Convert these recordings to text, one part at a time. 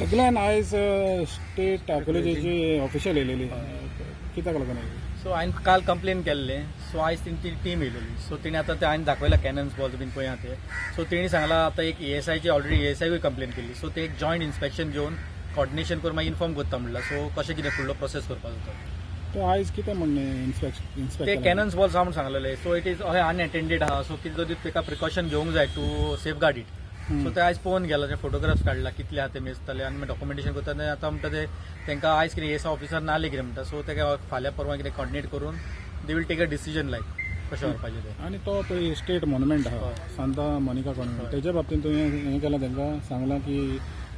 एकल्यान आयज state आर्कोलॉजीची official येयलेली कित्याक लागून आयली? सो हांवें काल कंप्लेन केल्लें. सो आयज ती टीम येयलेली. सो तेणी आतां हांवें दाखयला कॅनन्स बॉल्स बीन पळय ते. सो तेणी सांगला आतां एक एएसआयची ऑलरेडी एएसआय कंप्लेन केली. सो ते एक जॉयंट इन्स्पेक्शन घेवन कॉर्डिनेशन करून मागीर इन्फॉर्म करता म्हणला. सो कशें कितें फुडलो प्रोसेस करपाक जाता तो आयज कितें म्हणलें ते इन्स्पेक्टर कॅनन्स बॉल्स आहा म्हणून सांगलेले. सो इट इज अहे अनअटेंडेड आहा. सो कितें तरी ताका प्रिकॉशन घेवंक जाय to safeguard it. So ते आयज पळोवन गेला. ते फोटोग्राफ्स काडला कितले आहा ते मेजतले आनी डॉक्युमेंटेशन करता. आतां म्हणटा ते तांकां आयज कितें एएसआय ऑफिसर नाले कितें म्हणटा. सो ताका फाल्यां परवां कितें कॉर्डिनेट करून they will take a decision like कशें व्हरपाचें तें. आनी तो पळय स्टेट मॉन्युमेंट आहा सांता मोनिका कॉन्व्हेंट तेच्या बाबतींत तुवें हें केलां तांकां सांगलां की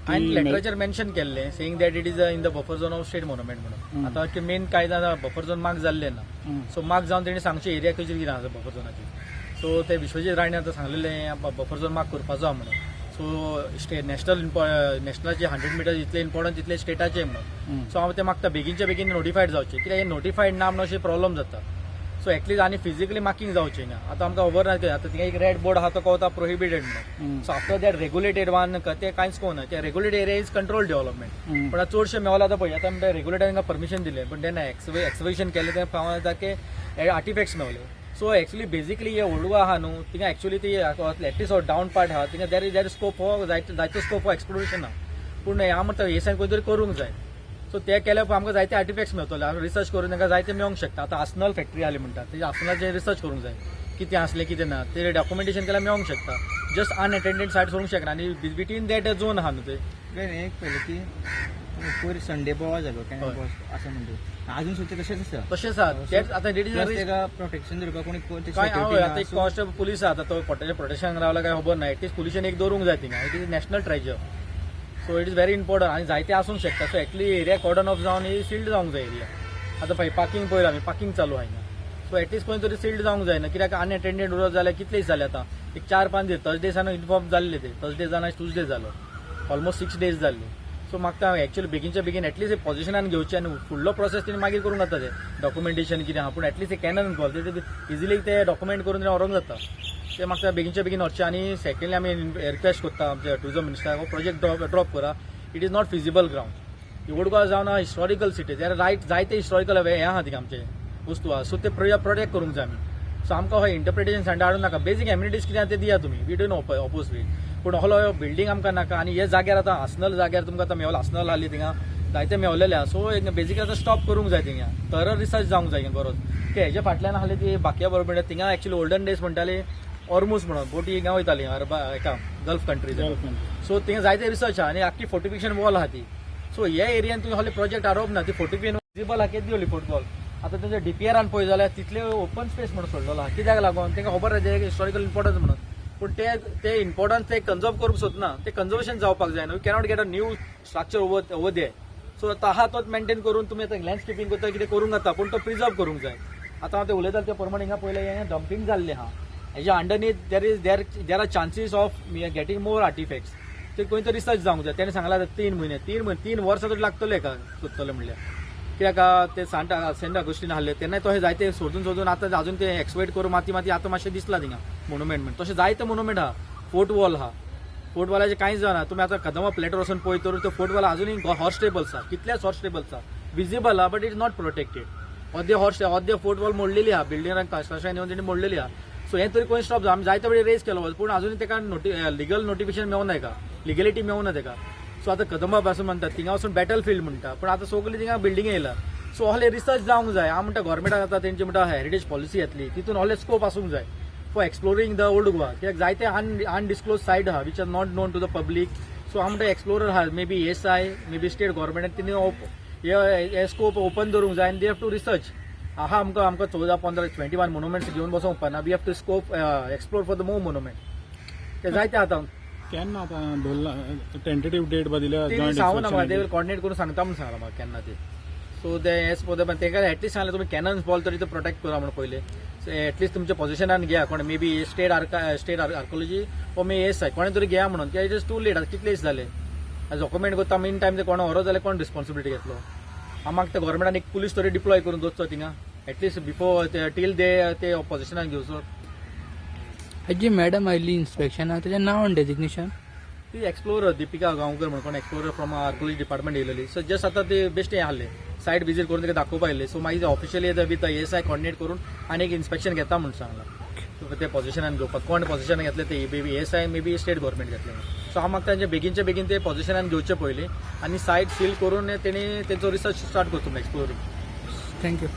हांवें लेटराचेर मेन्शन केल्लें saying that it is in the buffer zone of state monument म्हणून. आतां मेन कायदा बफर झोन मार्क जाल्लें ना. सो मार्क जावन तेणी सांगचे एरिया खंयची कितें आहा बफर झोनाची. सो ते विश्वजीत राणे आतां सांगलेलें बफर झोन मार्क करपाचो आहा म्हणून. सो स्टेट नॅशनलाचे 100 मिटर इतले इम्पॉर्टन्स इतले स्टेटाचे म्हणून. सो हांव ते मागता बेगीनच्या बेगीन नोटिफायड जावचे कित्याक हे नोटिफायड ना म्हणून अशें प्रॉब्लम जाता. सो एटलीस्ट आनी फिजिकली मार्किंग जावचें ना. आतां आमकां खबर ना आतां थिंगा एक रेड बोर्ड आहा तो कोवता प्रोहिबिटेड म्हणून. So after that regulated one ते कांयच कोना. ते regulated area is control development. पण चडशे मेवला आतां पळय आतां म्हणटा रेग्युलेटरांका परमिशन दिलें पण तेन्ना एक्सवेशन केलें तें पावना जाता की आर्टिफॅक्ट्स मेवले. सो एक्चुअली बेसिकली हे ओल्डवा आहा न्हू थिंगा एक्चुअली ती एटलीस्ट डावन पार्ट आहा थिंगा देर इज स्कोप फॉर जायतो स्कोप फॉर एक्सप्लोरेशन आहा. पूण हांव म्हणटा हे सायन खंय तरी करूंक जाय. सो ते केल्यार आमकां जायते आर्टिफॅक्ट्स मेवतले. हांव रिसर्च करून तांकां जायते मेळोंक शकता. आतां आसनल फॅक्टरी आली म्हणटा ते आसनलाचें रिसर्च करूंक जाय कितें आसलें कितें ना ते डॉक्युमेंटेशन केल्यार मेळोंक शकता. जस्ट अनअटेंडेड सायट सोडूंक शकना आनी बिटवीन दॅट झोन आहा न्हू ते एक पयलें की पयर संडे बोवाळ जालो कॅनल बॉस असं म्हणतो अजून सुद्धा तशेंच आसा. तशेंच आहा. तेच आतां डेट इज ताका प्रोटेक्शन दिवपाक कोणी काय आता एक कॉन्स्टेबल पुलीस आहा तो प्रोटेक्शन रावला काय खबर ना. एटलीस्ट पुलिशेन एक दवरूंक जाय थिंगा. It is national treasure. So it is very important आनी जायते आसूंक शकता. So actually area cordon off जावन ही सील्ड जावंक जाय एरिया. आतां पळय पार्किंग पळयलां आमी पार्किंग चालू आहा हिंगा. सो एटलीस्ट खंय तरी सील्ड जावंक जायना कित्याक अनअटेंडेड उरत जाल्यार कितले दीस जाले आतां एक 4-5 दीस थर्सडे सावन इन्फॉर्म जाल्ले ते थर्सडे जावन ट्युजडे जालो ऑलमोस्ट 6 days जाल्ले. सो म्हाका एक्चुअली बेगीनच्या बेगीन एटलीस्ट पोझिशनान घेवचे आनी फुडलो प्रोसेस तेणी मागीर करूंक जाता ते डॉक्युमेंटेशन कितें आहा. पूण एटलीस्ट कॅनन बॉल ते इजिली ते डॉक्युमेंट करून व्हरोंक जाता. ते म्हाका बेगीनच्या बेगीन व्हरचे. आनी सेकंडली आमी रिक्वेस्ट करता आमच्या टुरिझम मिनिस्टराक प्रोजेक्ट ड्रॉप करा. It is not feasible ground. Wadgaon जावन हिस्टॉरिकल सिटी त्यार रायट जायते हिस्टॉरिकल हे आहा थिंगा आमचे वस्तू आहा. सो ते प्रोटेक्ट करूंक जाय आमी. सो आमकां हो इंटरप्रिटेशन सँडा हाडूं नाका. बेसीक एम्युनिटीज कितें आहा ते दिया तुमी. वी डोंट ऑपोज वीट. पूण हलो बिल्डींग आमकां नाका. आनी हे जाग्यार आतां आसनल जाग्यार तुमकां आतां मेवला आसनल आसली थिंगा जायते मेवलेले आहा. सो बेसिकली आतां स्टॉप करूंक जाय थिंगा. थरर रिसर्च जावंक जाय बरोच. ते हेजे फाटल्यान आसले ती बाकिया बरोबर थिंगा एक्चुअली ओल्डन डेज म्हणटाले ऑर्मूस म्हणून बोटी हिंगा वयताली एका गल्फ कंट्रीज. सो थिंगा जायते रिसर्च आहा आनी आख्खी फोर्टिफिकेशन वॉल आहा ती. सो ह्या एरियान तुवें हले प्रोजेक्ट हाडप ना. ती फोर्टिफिकेशन विजिबल आहा केदी फुटबॉल. आतां तुमच्या डीपीआरान पळय जाल्यार तितले ओपन स्पेस म्हणून सोडलेलो आहा. कित्याक लागून तांकां खबर आहा हिस्टॉरिकल इम्पॉर्टन्स म्हणून. पूण ते इम्पॉर्टन्स ते कन्जर्व करूंक सोदना. ते कन्जर्वेशन जावपाक जाय. You cannot get a new structure over they. So आहा तोच मेंटेन करून तुमी आतां लँडस्केपिंग करता कितें करूंक जाता. पूण तो प्रिजर्व करूंक जाय. आतां हांव ते उलयता ते प्रमाणे हिंगा पयलें हें डंपिंग जाल्लें आहा. हेच्या underneath there are chances of getting more artefacts. ते खंय तरी रिसर्च जावंक जाय. तेणें सांगला 3 वर्सां तरी लागतले एका करतले म्हणल्यार. कित्याक ते सेंट अगस्टीन आहले तेन्नाय तो हे जायते सोदून आतां अजून ते एक्सवेट करून माती आतां मातशें दिसला थिंगा मोन्युमेंट म्हणून. तशें जायते मोन्युमेंट आहा. फोर्ट वॉल आहा. फोर्ट वॉलाचें कांयच जावना. तुमी आतां कदंबा प्लेटर वचून पळय तर ते फोर्ट वॉल अजूनय हॉर्स टेबल्स आहा. कितलेच हॉर्स टेबल्स आहा. विजिबल आहा but it is not protected. अर्दे फोर्ट वॉल मोडलेली आहा. बिल्डिंगांक कन्स्ट्रक्शन येवन तेणी मोडलेली आहा. सो हें तरी खंय स्टॉप आमी जायते वेळी रेज केलो पूण अजून ताका लिगल नोटिफिकेशन मेळूना एका लिगलिटी मेळूना ताका. सो आतां कदंबा पासून म्हणटात थिंगा वचून बॅटल फील्ड म्हणटा. पूण आतां सगळी थिंगा बिल्डिंग येयला. सो हले रिसर्च जावंक जाय. हांव म्हणटा गव्हर्मेंटाक आतां तेंची म्हणटा हेरिटेज पॉलिसी येतली तितून हले स्कोप आसूंक जाय for exploring the old Goa. कित्याक जायते अनडिस्क्लोज सायट आहा which are not known to the public. So हांव म्हणटा एक्सप्लोरर आहा may be ASI may be state government तिणी हे स्कोप ओपन दवरूंक जाय. आनी दे हॅव टू रिसर्च आहा. आमकां 14-15-21 मोन्युमेंट्स घेवन बसोंक उपकारना. We have to scope explore for the more monument. ते जायते आतां केन्ना आतां दवरला टेंटेटिव्ह डेट दिल्या सांगू ना म्हाका ते कॉर्डिनेट करून सांगता म्हणून सांगला म्हाका केन्ना ते. सो ते एज पर तांकां एटलीस्ट सांगलें तुमी कॅनन्स बॉल तरी ते प्रोटेक्ट करा म्हणून पयले. एटलीस्ट तुमच्या पोझिशनान घ्या कोण मे बी स्टेट आर्कोलॉजी ओ मे एएसआय कोणें तरी घ्या म्हणून. कित्याक इट इज टू लेट. आतां कितले दीस जाले डॉक्युमेंट करता मीन टायम ते कोण व्हरो जाल्यार कोण रिस्पॉन्सिबिलिटी घेतलो. हांव म्हाका त्या गव्हर्मेंटान एक पुलीस तरी डिप्लॉय करून दवरचो थिंगा एटलीस्ट बिफोर टील ते पोझिशनान घेवचो. जी मॅडम आयिल्ली इन्स्पेक्शनाक तेजें नांव आनी डेजिग्नेशन ती एक्सप्लोरर दीपिका गांवकर म्हणून explorer from our police department येयलेली. सो जस्ट आता ते बेश्टे आहले सायट विजीट करून तिका दाखोवपा येयले. सो मागीर ऑफिशियली विथ ASI कॉर्डिनेट करून आनी एक इन्स्पेक्शन घेता म्हणून सांगला. सो ते पोझिशनान घेवपाक कोण पोझिशन घेतले ते मे ASI may be state government घेतले. सो हांव मागता बेगीनचे बेगीन ते पोझिशनान घेवचे पयलीं आनी सायट सील करून तेणी तेंचो रिसर्च स्टार्ट करचो एक्सप्लोरिंग. थँक्यू.